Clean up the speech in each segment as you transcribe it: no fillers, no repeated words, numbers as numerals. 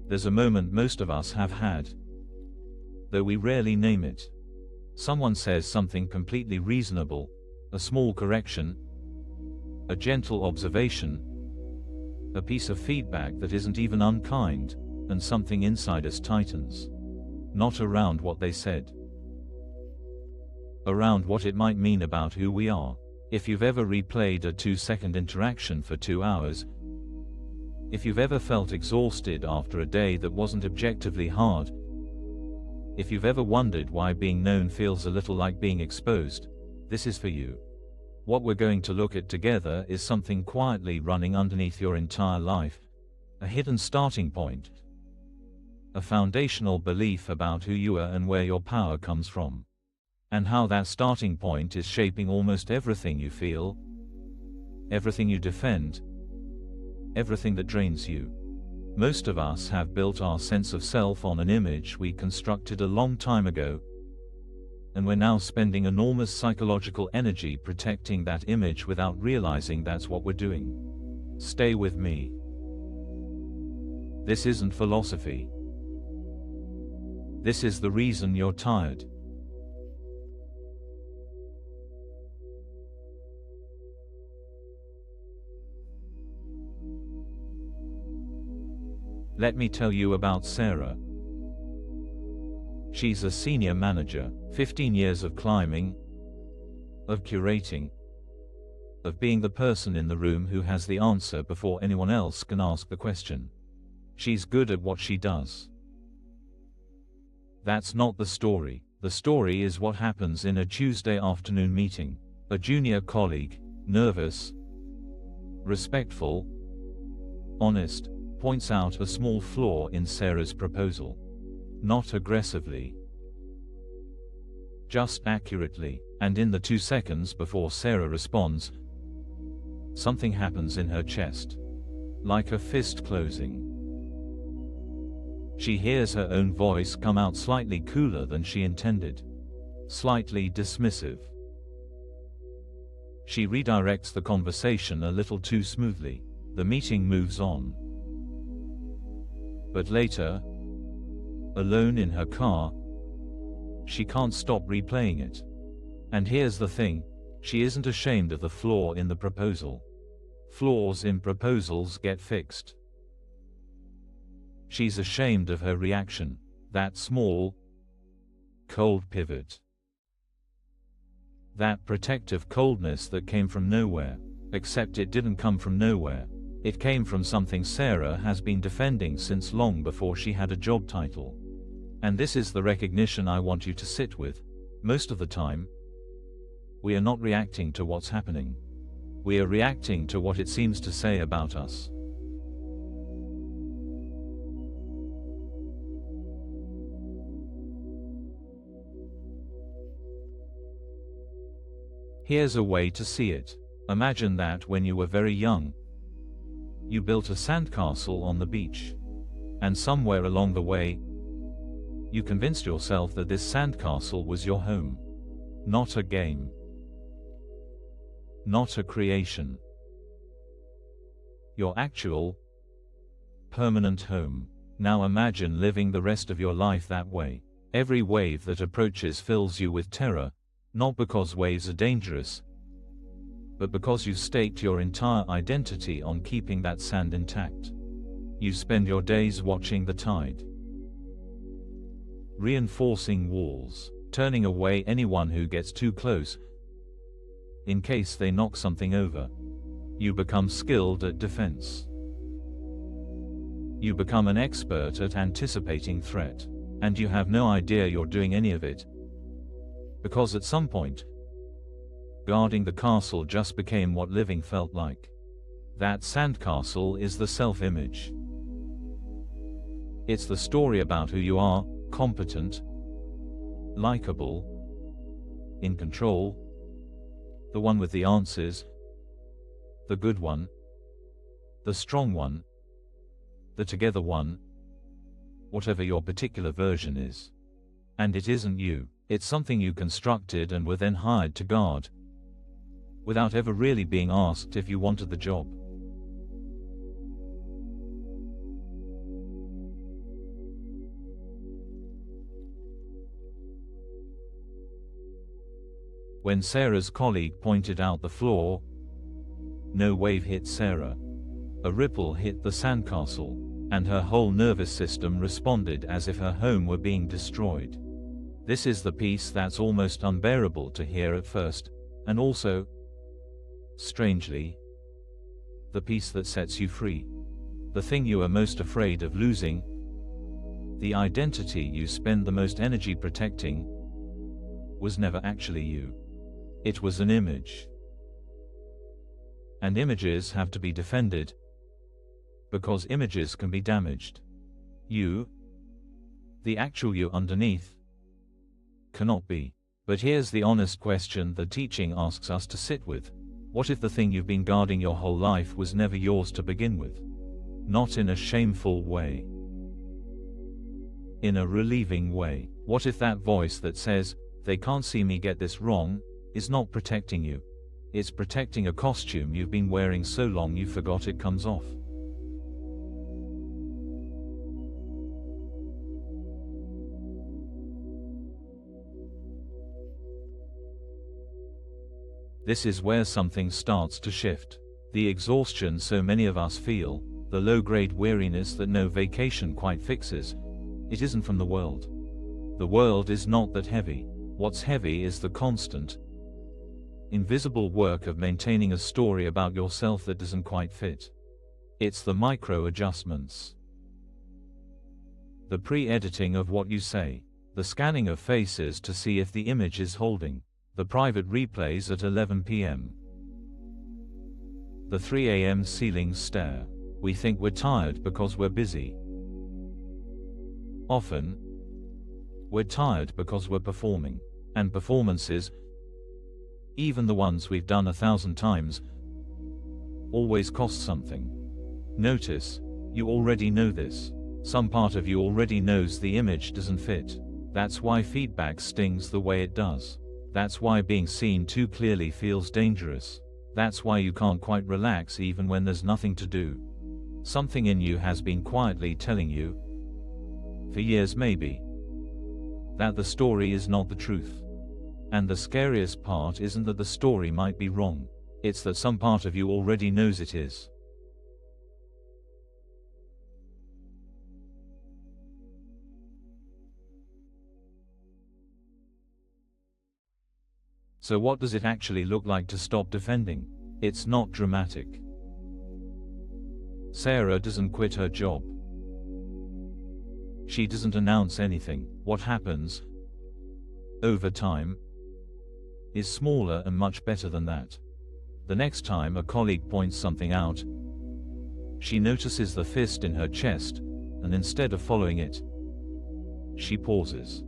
There's a moment most of us have had, though we rarely name it. Someone says something completely reasonable, a small correction, a gentle observation, a piece of feedback that isn't even unkind, and something inside us tightens. Not around what they said, around what it might mean about who we are. If you've ever replayed a 2-second interaction for 2 hours, if you've ever felt exhausted after a day that wasn't objectively hard, if you've ever wondered why being known feels a little like being exposed, this is for you. What we're going to look at together is something quietly running underneath your entire life, a hidden starting point, a foundational belief about who you are and where your power comes from, and how that starting point is shaping almost everything you feel, everything you defend, everything that drains you. Most of us have built our sense of self on an image we constructed a long time ago, and we're now spending enormous psychological energy protecting that image without realizing that's what we're doing. Stay with me. This isn't philosophy. This is the reason you're tired. Let me tell you about Sarah. She's a senior manager, 15 years of climbing, of curating, of being the person in the room who has the answer before anyone else can ask the question. She's good at what she does. That's not the story. The story is what happens in a Tuesday afternoon meeting. A junior colleague, nervous, respectful, honest, points out a small flaw in Sarah's proposal. Not aggressively, just accurately, and in the 2 seconds before Sarah responds, something happens in her chest, like a fist closing. She hears her own voice come out slightly cooler than she intended, slightly dismissive. She redirects the conversation a little too smoothly. The meeting moves on. But later, alone in her car, she can't stop replaying it. And here's the thing, she isn't ashamed of the flaw in the proposal. Flaws in proposals get fixed. She's ashamed of her reaction, that small, cold pivot. That protective coldness that came from nowhere, except it didn't come from nowhere. It came from something Sarah has been defending since long before she had a job title. And this is the recognition I want you to sit with. Most of the time, we are not reacting to what's happening. We are reacting to what it seems to say about us. Here's a way to see it. Imagine that when you were very young, you built a sandcastle on the beach. And somewhere along the way, you convinced yourself that this sandcastle was your home. Not a game. Not a creation. Your actual, permanent home. Now imagine living the rest of your life that way. Every wave that approaches fills you with terror, not because waves are dangerous, but because you've staked your entire identity on keeping that sand intact. You spend your days watching the tide, reinforcing walls, turning away anyone who gets too close, in case they knock something over. You become skilled at defense. You become an expert at anticipating threat, and you have no idea you're doing any of it, because at some point, guarding the castle just became what living felt like. That sandcastle is the self-image. It's the story about who you are, competent, likable, in control, the one with the answers, the good one, the strong one, the together one, whatever your particular version is. And it isn't you. It's something you constructed and were then hired to guard, without ever really being asked if you wanted the job. When Sarah's colleague pointed out the flaw, no wave hit Sarah. A ripple hit the sandcastle, and her whole nervous system responded as if her home were being destroyed. This is the piece that's almost unbearable to hear at first, and also, strangely, the piece that sets you free. The thing you are most afraid of losing, the identity you spend the most energy protecting, was never actually you. It was an image. And images have to be defended, because images can be damaged. You, the actual you underneath, cannot be. But here's the honest question the teaching asks us to sit with. What if the thing you've been guarding your whole life was never yours to begin with? Not in a shameful way. In a relieving way. What if that voice that says, "They can't see me get this wrong," is not protecting you? It's protecting a costume you've been wearing so long you forgot it comes off. This is where something starts to shift. The exhaustion so many of us feel, the low-grade weariness that no vacation quite fixes, it isn't from the world. The world is not that heavy. What's heavy is the constant, invisible work of maintaining a story about yourself that doesn't quite fit. It's the micro-adjustments. The pre-editing of what you say, the scanning of faces to see if the image is holding, the private replays at 11 p.m. The 3 a.m. ceiling stare. We think we're tired because we're busy. Often, we're tired because we're performing. And performances, even the ones we've done 1,000 times, always cost something. Notice, you already know this. Some part of you already knows the image doesn't fit. That's why feedback stings the way it does. That's why being seen too clearly feels dangerous. That's why you can't quite relax even when there's nothing to do. Something in you has been quietly telling you, for years maybe, that the story is not the truth. And the scariest part isn't that the story might be wrong, it's that some part of you already knows it is. So what does it actually look like to stop defending? It's not dramatic. Sarah doesn't quit her job. She doesn't announce anything. What happens, over time, is smaller and much better than that. The next time a colleague points something out, she notices the fist in her chest, and instead of following it, she pauses.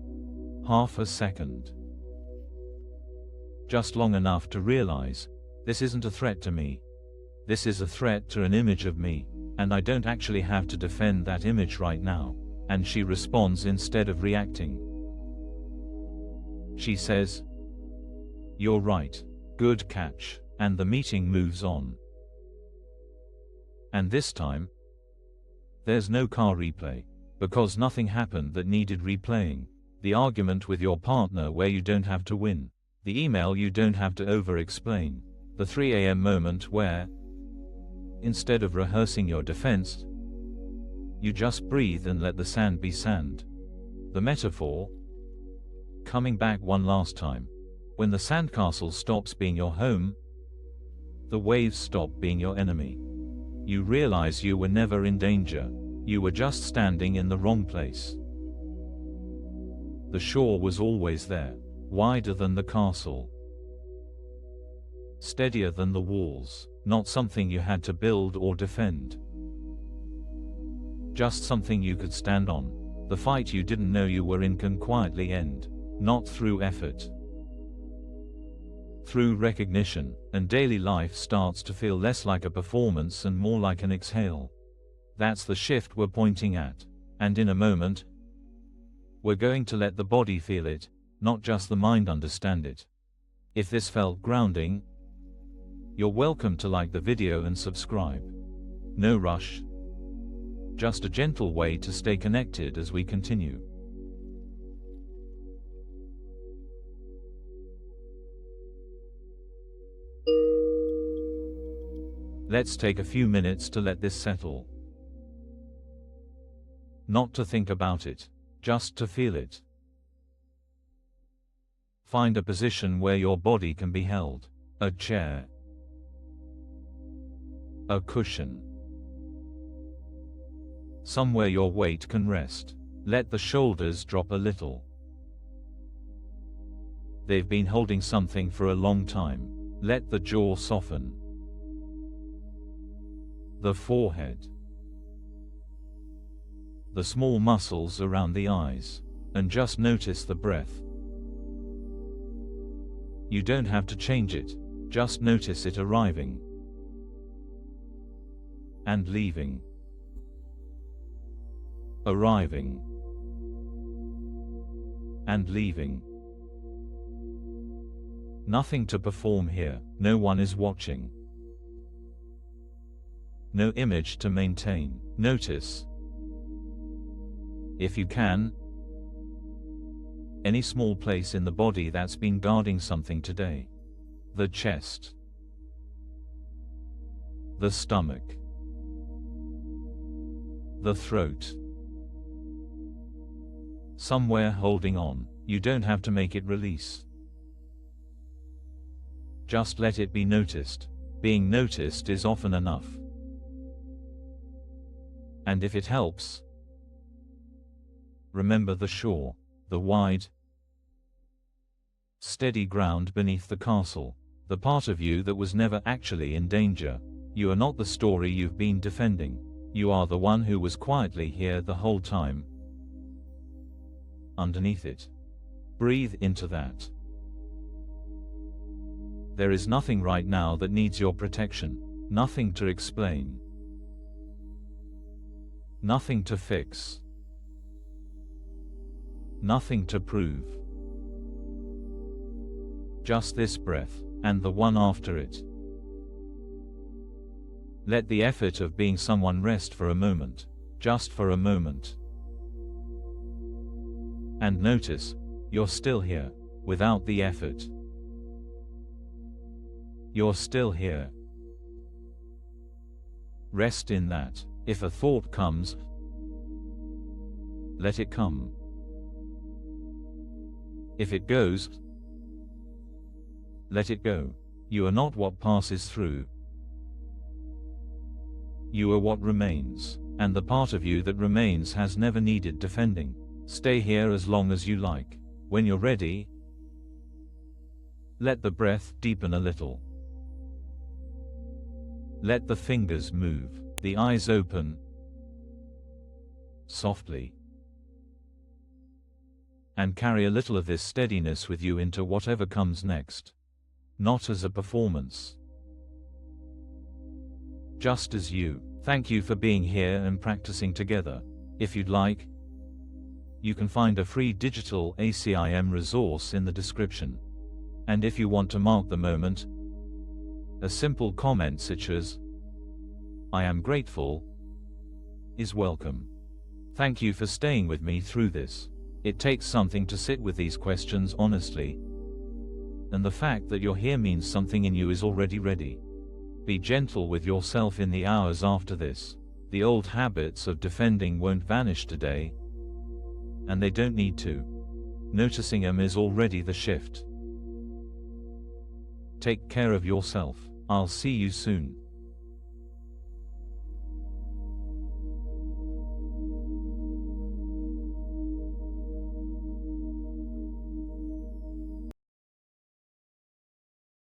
Half a second. Just long enough to realize, this isn't a threat to me. This is a threat to an image of me, and I don't actually have to defend that image right now. And she responds instead of reacting. She says, "You're right. Good catch," and the meeting moves on. And this time, there's no car replay, because nothing happened that needed replaying. The argument with your partner where you don't have to win. The email you don't have to over-explain. The 3 a.m. moment where, instead of rehearsing your defense, you just breathe and let the sand be sand. The metaphor, coming back one last time. When the sandcastle stops being your home, the waves stop being your enemy. You realize you were never in danger. You were just standing in the wrong place. The shore was always there, wider than the castle, steadier than the walls, not something you had to build or defend. Just something you could stand on. The fight you didn't know you were in can quietly end, not through effort, through recognition, and daily life starts to feel less like a performance and more like an exhale. That's the shift we're pointing at. And in a moment, we're going to let the body feel it, not just the mind understand it. If this felt grounding, you're welcome to like the video and subscribe. No rush. Just a gentle way to stay connected as we continue. Let's take a few minutes to let this settle. Not to think about it, just to feel it. Find a position where your body can be held. A chair, a cushion, somewhere your weight can rest. Let the shoulders drop a little. They've been holding something for a long time. Let the jaw soften. The forehead, the small muscles around the eyes, and just notice the breath. You don't have to change it, just notice it arriving and leaving, arriving and leaving. Nothing to perform here, no one is watching. No image to maintain. Notice, if you can, any small place in the body that's been guarding something today. The chest, the stomach, the throat. Somewhere holding on. You don't have to make it release. Just let it be noticed. Being noticed is often enough. And if it helps, remember the shore, the wide, steady ground beneath the castle, the part of you that was never actually in danger. You are not the story you've been defending. You are the one who was quietly here the whole time. Underneath it. Breathe into that. There is nothing right now that needs your protection. Nothing to explain. Nothing to fix. Nothing to prove. Just this breath, and the one after it. Let the effort of being someone rest for a moment, just for a moment. And notice, you're still here, without the effort. You're still here. Rest in that. If a thought comes, let it come. If it goes, let it go. You are not what passes through. You are what remains, and the part of you that remains has never needed defending. Stay here as long as you like. When you're ready, let the breath deepen a little. Let the fingers move, the eyes open, softly. And carry a little of this steadiness with you into whatever comes next. Not as a performance. Just as you. Thank you for being here and practicing together. If you'd like, you can find a free digital ACIM resource in the description. And if you want to mark the moment, a simple comment such as, "I am grateful," is welcome. Thank you for staying with me through this. It takes something to sit with these questions honestly. And the fact that you're here means something in you is already ready. Be gentle with yourself in the hours after this. The old habits of defending won't vanish today. And they don't need to. Noticing them is already the shift. Take care of yourself. I'll see you soon.